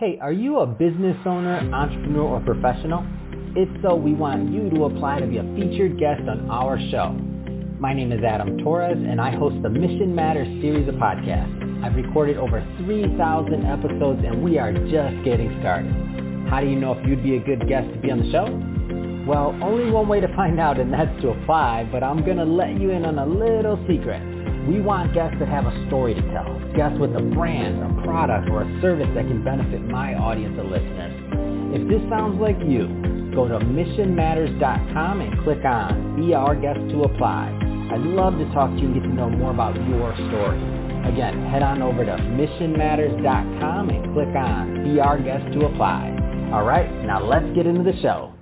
Hey, are you a business owner, entrepreneur, or professional? If so, we want you to apply to be a featured guest on our show. My name is Adam Torres, and I host the Mission Matters series of podcasts. I've recorded over 3,000 episodes, and we are just getting started. How do you know if you'd be a good guest to be on the show? Well, only one way to find out, and that's to apply, but I'm going to let you in on a little secret. We want guests that have a story to tell, guests with a brand, a product, or a service that can benefit my audience of listeners. If this sounds like you, go to missionmatters.com and click on Be Our Guest to apply. I'd love to talk to you and get to know more about your story. Again, head on over to missionmatters.com and click on Be Our Guest to apply. All right, now let's get into the show.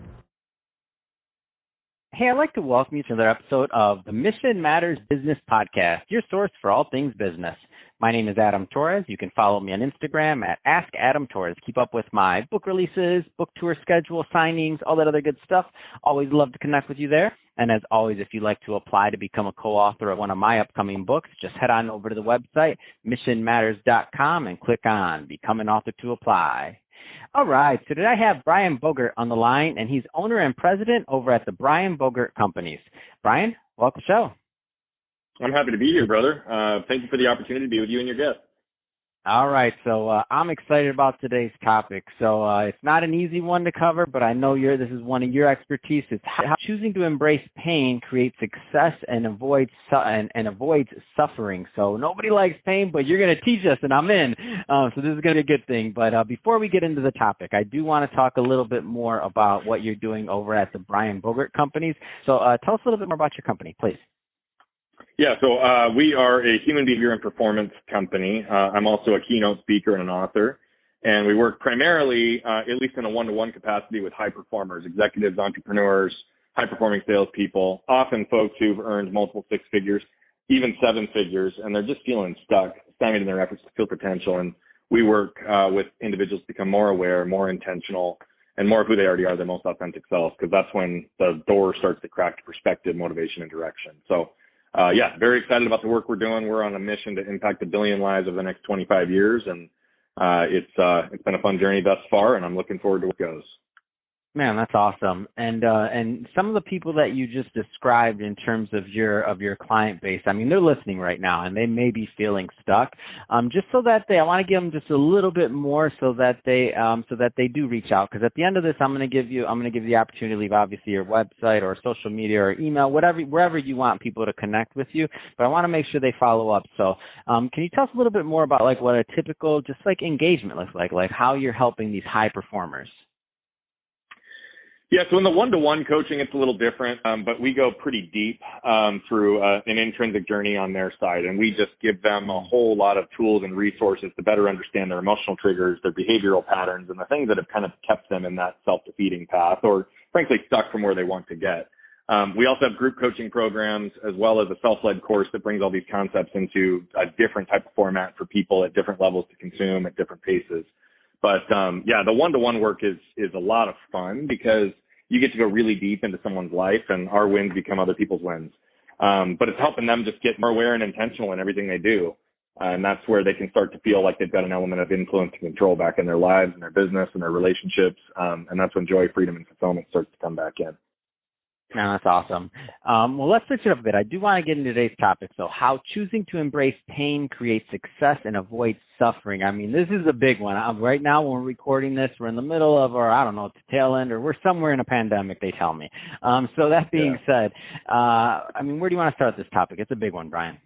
Hey, I'd like to welcome you to another episode of the Mission Matters Business Podcast, your source for all things business. My name is Adam Torres. You can follow me on Instagram at AskAdamTorres. Keep up with my book releases, book tour schedule, signings, all that other good stuff. Always love to connect with you there. And as always, if you'd like to apply to become a co-author of one of my upcoming books, just head on over to the website, missionmatters.com, and click on Become an Author to apply. All right, so today I have Brian Bogert on the line, and he's owner and president over at the Brian Bogert Companies. Brian, welcome to the show. I'm happy to be here, brother. Thank you for the opportunity to be with you and your guest. All right, so I'm excited about today's topic. So it's not an easy one to cover, but I know this is one of your expertise. It's how choosing to embrace pain creates success and avoids suffering. So nobody likes pain, but you're going to teach us, and I'm in. So this is going to be a good thing. But before we get into the topic, I do want to talk a little bit more about what you're doing over at the Brian Bogert Companies. So tell us a little bit more about your company, please. Yeah, so we are a human behavior and performance company. I'm also a keynote speaker and an author, and we work primarily, at least in a one-to-one capacity, with high performers, executives, entrepreneurs, high-performing salespeople, often folks who've earned multiple six figures, even seven figures, and they're just feeling stuck, stymied in their efforts to feel potential. And we work with individuals to become more aware, more intentional, and more of who they already are, their most authentic selves, because that's when the door starts to crack to perspective, motivation, and direction. So very excited about the work we're doing. We're on a mission to impact 1 billion lives over the next 25 years, and it's been a fun journey thus far, and I'm looking forward to what goes. Man, that's awesome. And some of the people that you just described in terms of your client base, I mean, they're listening right now, and they may be feeling stuck. Just so that I want to give them just a little bit more, so that they do reach out. Because at the end of this, I'm going to give you the opportunity to leave obviously your website or social media or email, wherever you want people to connect with you. But I want to make sure they follow up. So, can you tell us a little bit more about like what a typical just like engagement looks like how you're helping these high performers? Yeah, so in the one-to-one coaching, it's a little different, but we go pretty deep through an intrinsic journey on their side, and we just give them a whole lot of tools and resources to better understand their emotional triggers, their behavioral patterns, and the things that have kind of kept them in that self-defeating path or, frankly, stuck from where they want to get. We also have group coaching programs as well as a self-led course that brings all these concepts into a different type of format for people at different levels to consume at different paces. But, the one-to-one work is a lot of fun because you get to go really deep into someone's life, and our wins become other people's wins. But it's helping them just get more aware and intentional in everything they do. And that's where they can start to feel like they've got an element of influence and control back in their lives and their business and their relationships. And that's when joy, freedom, and fulfillment starts to come back in. No, that's awesome. Well, let's switch it up a bit. I do want to get into today's topic. So how choosing to embrace pain creates success and avoids suffering. I mean, this is a big one. Right now, when we're recording this, we're in the middle of, or I don't know, the tail end, or we're somewhere in a pandemic, they tell me. So that being said, where do you want to start this topic? It's a big one, Brian.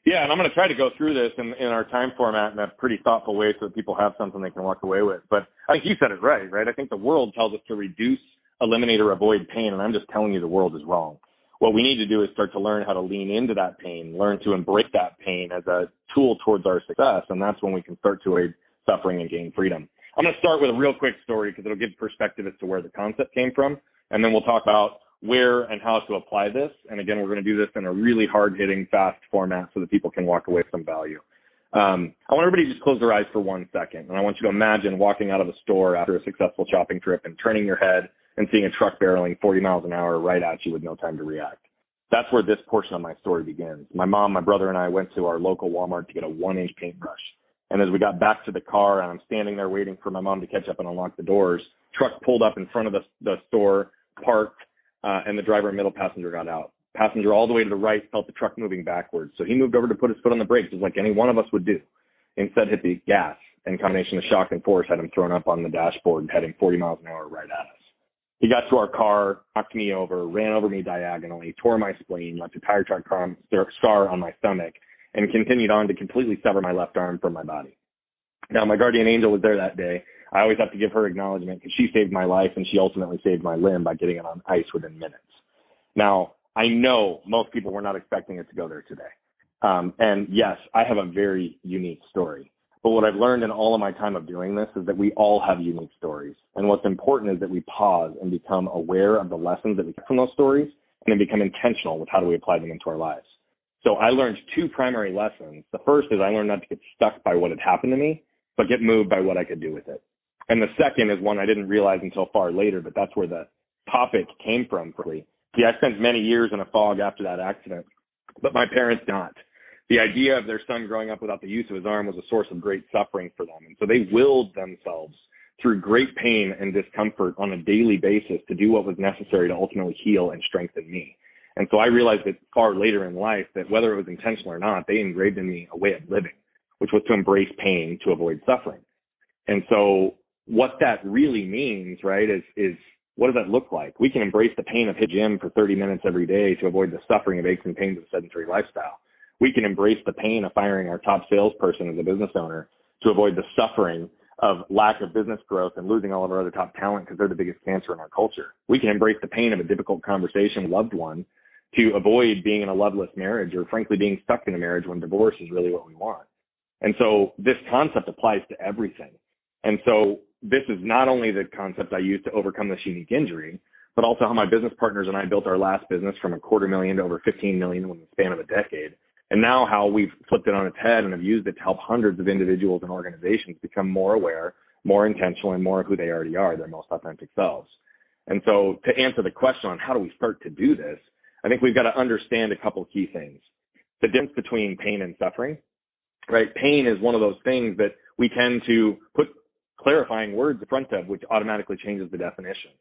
Yeah, and I'm going to try to go through this in our time format in a pretty thoughtful way so that people have something they can walk away with. But I think you said it right? I think the world tells us to reduce, eliminate, or avoid pain, and I'm just telling you the world is wrong. What we need to do is start to learn how to lean into that pain, learn to embrace that pain as a tool towards our success, and that's when we can start to avoid suffering and gain freedom. I'm going to start with a real quick story because it'll give perspective as to where the concept came from, and then we'll talk about where and how to apply this. And again, we're going to do this in a really hard-hitting, fast format so that people can walk away with some value. I want everybody to just close their eyes for 1 second, and I want you to imagine walking out of a store after a successful shopping trip and turning your head and seeing a truck barreling 40 miles an hour right at you with no time to react. That's where this portion of my story begins. My mom, my brother, and I went to our local Walmart to get a 1-inch paintbrush. And as we got back to the car and I'm standing there waiting for my mom to catch up and unlock the doors, truck pulled up in front of the store, parked, and the driver and middle passenger got out. Passenger all the way to the right felt the truck moving backwards. So he moved over to put his foot on the brakes, just like any one of us would do. Instead hit the gas, and combination of shock and force had him thrown up on the dashboard and heading 40 miles an hour right at us. He got to our car, knocked me over, ran over me diagonally, tore my spleen, left a tire track scar on my stomach, and continued on to completely sever my left arm from my body. Now, my guardian angel was there that day. I always have to give her acknowledgement because she saved my life and she ultimately saved my limb by getting it on ice within minutes. Now, I know most people were not expecting it to go there today. And yes, I have a very unique story. But what I've learned in all of my time of doing this is that we all have unique stories. And what's important is that we pause and become aware of the lessons that we get from those stories and then become intentional with how do we apply them into our lives. So I learned two primary lessons. The first is I learned not to get stuck by what had happened to me, but get moved by what I could do with it. And the second is one I didn't realize until far later, but that's where the topic came from. See, I spent many years in a fog after that accident, but my parents not. The idea of their son growing up without the use of his arm was a source of great suffering for them. And so they willed themselves through great pain and discomfort on a daily basis to do what was necessary to ultimately heal and strengthen me. And so I realized that far later in life that whether it was intentional or not, they engraved in me a way of living, which was to embrace pain to avoid suffering. And so what that really means, right, is what does that look like? We can embrace the pain of hitting the gym for 30 minutes every day to avoid the suffering of aches and pains of a sedentary lifestyle. We can embrace the pain of firing our top salesperson as a business owner to avoid the suffering of lack of business growth and losing all of our other top talent because they're the biggest cancer in our culture. We can embrace the pain of a difficult conversation with a loved one to avoid being in a loveless marriage or frankly being stuck in a marriage when divorce is really what we want. And so this concept applies to everything. And so this is not only the concept I use to overcome this unique injury, but also how my business partners and I built our last business from $250,000 to over $15 million in the span of a decade. And now how we've flipped it on its head and have used it to help hundreds of individuals and organizations become more aware, more intentional, and more of who they already are, their most authentic selves. And so to answer the question on how do we start to do this, I think we've got to understand a couple key things. The difference between pain and suffering, right? Pain is one of those things that we tend to put clarifying words in front of, which automatically changes the definition.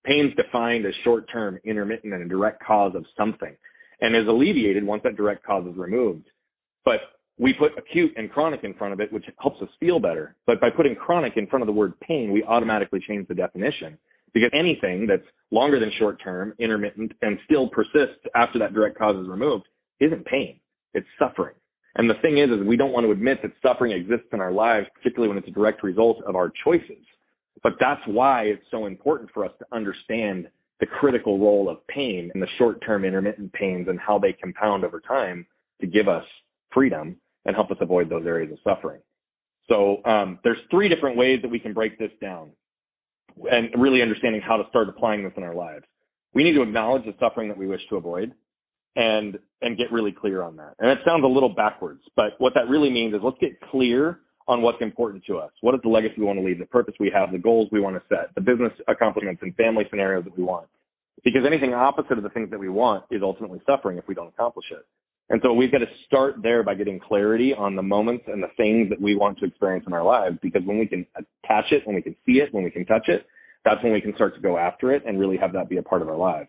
Pain is defined as short-term, intermittent, and a direct cause of something, and is alleviated once that direct cause is removed. But we put acute and chronic in front of it, which helps us feel better. But by putting chronic in front of the word pain, we automatically change the definition, because anything that's longer than short-term, intermittent, and still persists after that direct cause is removed isn't pain. It's suffering. And the thing is we don't want to admit that suffering exists in our lives, particularly when it's a direct result of our choices. But that's why it's so important for us to understand the critical role of pain and the short-term intermittent pains and how they compound over time to give us freedom and help us avoid those areas of suffering. So there's three different ways that we can break this down and really understanding how to start applying this in our lives. We need to acknowledge the suffering that we wish to avoid and get really clear on that. And it sounds a little backwards, but what that really means is let's get clear on what's important to us. What is the legacy we want to leave, the purpose we have, the goals we want to set, the business accomplishments and family scenarios that we want. Because anything opposite of the things that we want is ultimately suffering if we don't accomplish it. And so we've got to start there by getting clarity on the moments and the things that we want to experience in our lives, because when we can attach it, when we can see it, when we can touch it, that's when we can start to go after it and really have that be a part of our lives.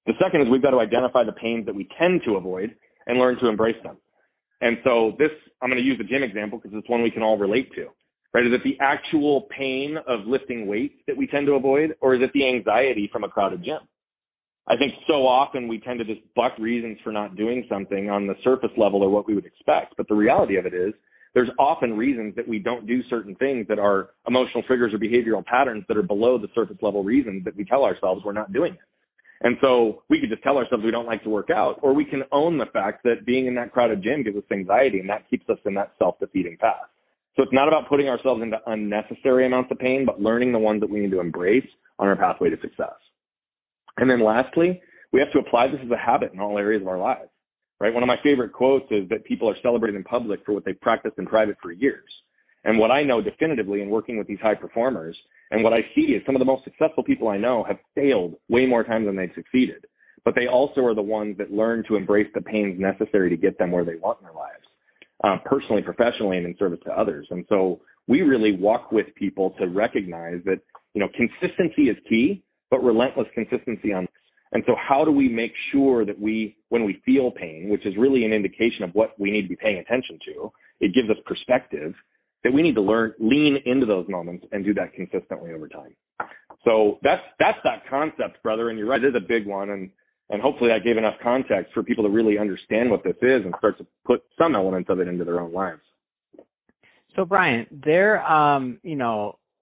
The second is we've got to identify the pains that we tend to avoid and learn to embrace them. And so this, I'm going to use the gym example because it's one we can all relate to, right? Is it the actual pain of lifting weights that we tend to avoid, or is it the anxiety from a crowded gym? I think so often we tend to just buck reasons for not doing something on the surface level or what we would expect. But the reality of it is there's often reasons that we don't do certain things that are emotional triggers or behavioral patterns that are below the surface level reasons that we tell ourselves we're not doing it. And so we could just tell ourselves we don't like to work out, or we can own the fact that being in that crowded gym gives us anxiety, and that keeps us in that self-defeating path. So it's not about putting ourselves into unnecessary amounts of pain, but learning the ones that we need to embrace on our pathway to success. And then lastly, we have to apply this as a habit in all areas of our lives, right? One of my favorite quotes is that people are celebrated in public for what they've practiced in private for years. And what I know definitively in working with these high performers, and what I see is some of the most successful people I know have failed way more times than they've succeeded. But they also are the ones that learn to embrace the pains necessary to get them where they want in their lives. personally, professionally, and in service to others. And so we really walk with people to recognize that, consistency is key, but relentless consistency on. And so how do we make sure that when we feel pain, which is really an indication of what we need to be paying attention to, it gives us perspective, that we need to lean into those moments and do that consistently over time. So that's that concept, brother. And you're right, it is a big one. And hopefully that gave enough context for people to really understand what this is and start to put some elements of it into their own lives. So Brian,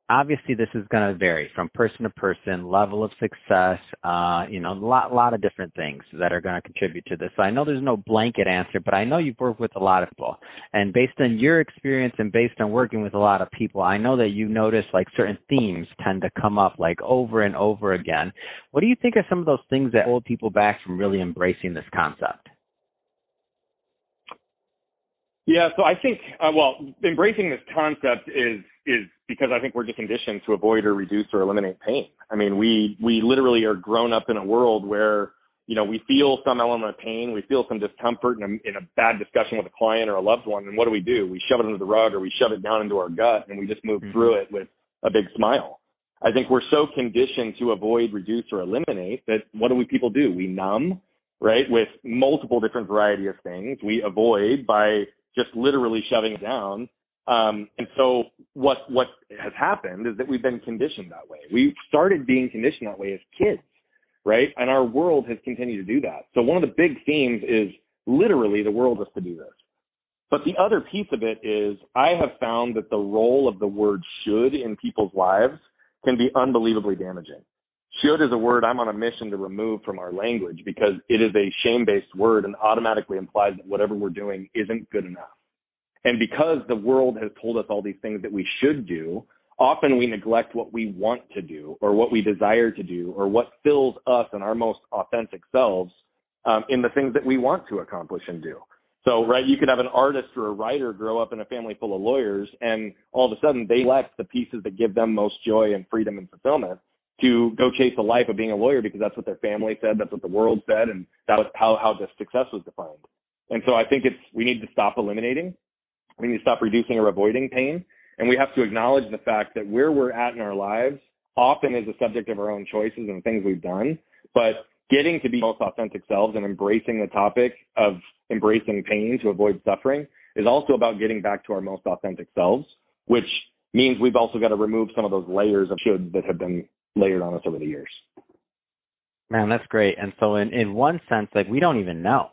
obviously this is going to vary from person to person, level of success, a lot of different things that are going to contribute to this. So I know there's no blanket answer, but I know you've worked with a lot of people. And based on your experience and based on working with a lot of people, I know that you notice like certain themes tend to come up like over and over again. What do you think are some of those things that hold people back from really embracing this concept? Yeah, so I think, embracing this concept is because I think we're just conditioned to avoid or reduce or eliminate pain. I mean, we literally are grown up in a world where, we feel some element of pain, we feel some discomfort in a bad discussion with a client or a loved one, and what do? We shove it under the rug or we shove it down into our gut, and we just move through it with a big smile. I think we're so conditioned to avoid, reduce, or eliminate that what do people do? We numb, right, with multiple different variety of things. We avoid by just literally shoving it down. And so what has happened is that we've been conditioned that way. We started being conditioned that way as kids, right? And our world has continued to do that. So one of the big themes is literally the world is to do this. But the other piece of it is I have found that the role of the word should in people's lives can be unbelievably damaging. Should is a word I'm on a mission to remove from our language because it is a shame-based word and automatically implies that whatever we're doing isn't good enough. And because the world has told us all these things that we should do, often we neglect what we want to do or what we desire to do or what fills us and our most authentic selves in the things that we want to accomplish and do. So, right, you could have an artist or a writer grow up in a family full of lawyers, and all of a sudden they elect the pieces that give them most joy and freedom and fulfillment to go chase a life of being a lawyer because that's what their family said, that's what the world said, and that was how the success was defined. And so I think we need to stop eliminating. We need to stop reducing or avoiding pain. And we have to acknowledge the fact that where we're at in our lives often is a subject of our own choices and things we've done. But getting to be most authentic selves and embracing the topic of embracing pain to avoid suffering is also about getting back to our most authentic selves, which means we've also got to remove some of those layers of shoulds that have been layered on us over the years. Man, that's great. And so in one sense, like we don't even know.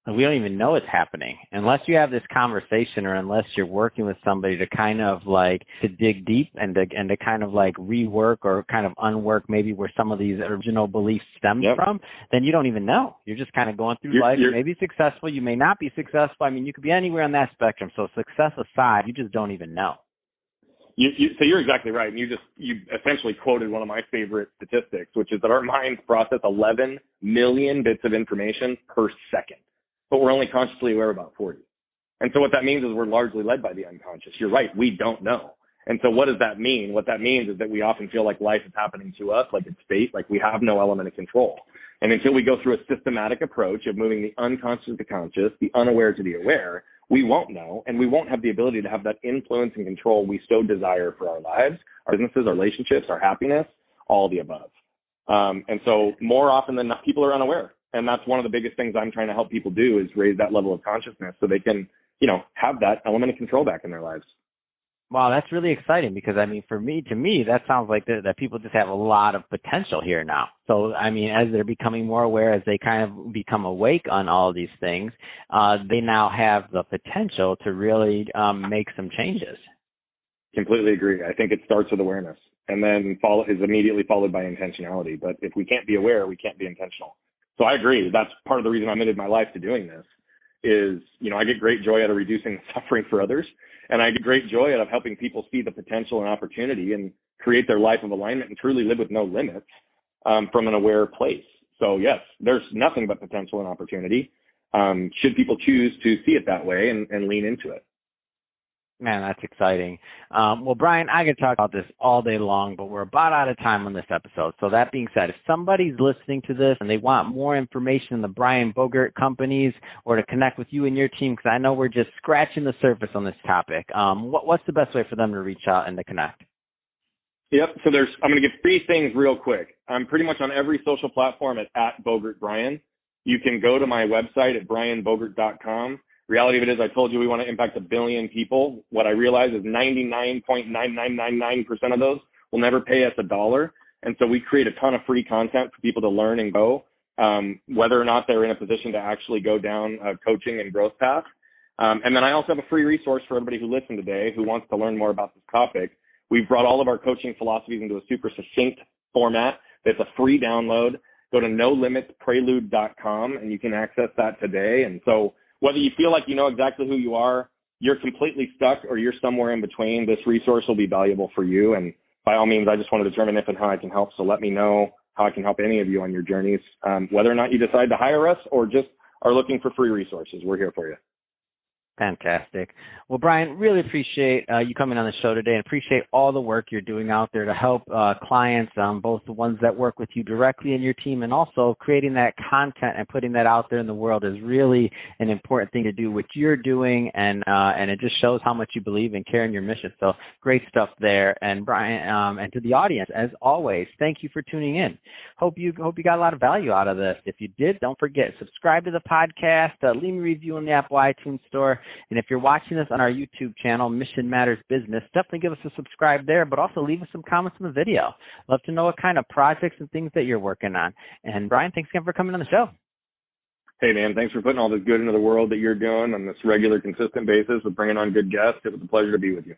We don't even know it's happening unless you have this conversation or unless you're working with somebody to kind of like to dig deep and to kind of like rework or kind of unwork maybe where some of these original beliefs stem from, then you don't even know. You're just kind of going through life. You may be successful. You may not be successful. I mean, you could be anywhere on that spectrum. So success aside, you just don't even know. So you're exactly right. And you essentially quoted one of my favorite statistics, which is that our minds process 11 million bits of information per second. But we're only consciously aware of about 40. And so what that means is we're largely led by the unconscious. You're right. We don't know. And so what does that mean? What that means is that we often feel like life is happening to us, like it's fate, like we have no element of control. And until we go through a systematic approach of moving the unconscious to the conscious, the unaware to the aware, we won't know, and we won't have the ability to have that influence and control we so desire for our lives, our businesses, our relationships, our happiness, all of the above. And so more often than not, people are unaware. And that's one of the biggest things I'm trying to help people do is raise that level of consciousness so they can, have that element of control back in their lives. Wow, that's really exciting because, I mean, to me, that sounds like that people just have a lot of potential here now. So, I mean, as they're becoming more aware, as they kind of become awake on all of these things, they now have the potential to really make some changes. Completely agree. I think it starts with awareness and then is immediately followed by intentionality. But if we can't be aware, we can't be intentional. So I agree. That's part of the reason I committed my life to doing this is, I get great joy out of reducing suffering for others. And I get great joy out of helping people see the potential and opportunity and create their life of alignment and truly live with no limits from an aware place. So yes, there's nothing but potential and opportunity. Should people choose to see it that way and lean into it. Man, that's exciting. Well, Brian, I could talk about this all day long, but we're about out of time on this episode. So that being said, if somebody's listening to this and they want more information on the Brian Bogert companies or to connect with you and your team, because I know we're just scratching the surface on this topic, what's the best way for them to reach out and to connect? Yep. So I'm going to give 3 things real quick. I'm pretty much on every social platform at Bogert Brian. You can go to my website at brianbogert.com. Reality of it is, I told you we want to impact 1 billion people. What I realize is 99.9999% of those will never pay us $1. And so we create a ton of free content for people to learn and go, whether or not they're in a position to actually go down a coaching and growth path. And then I also have a free resource for everybody who listened today who wants to learn more about this topic. We've brought all of our coaching philosophies into a super succinct format. That's a free download. Go to nolimitprelude.com and you can access that today. And so whether you feel like you know exactly who you are, you're completely stuck, or you're somewhere in between, this resource will be valuable for you. And by all means, I just want to determine if and how I can help. So let me know how I can help any of you on your journeys, whether or not you decide to hire us or just are looking for free resources. We're here for you. Fantastic. Well, Brian, really appreciate you coming on the show today and appreciate all the work you're doing out there to help clients, both the ones that work with you directly in your team and also creating that content and putting that out there in the world is really an important thing to do, what you're doing, and it just shows how much you believe and care in your mission. So great stuff there. And Brian, and to the audience, as always, thank you for tuning in. Hope you got a lot of value out of this. If you did, don't forget, subscribe to the podcast, leave me a review on the Apple iTunes Store. And if you're watching this on our YouTube channel, Mission Matters Business, definitely give us a subscribe there, but also leave us some comments on the video. Love to know what kind of projects and things that you're working on. And Brian, thanks again for coming on the show. Hey, man, thanks for putting all this good into the world that you're doing on this regular, consistent basis with bringing on good guests. It was a pleasure to be with you.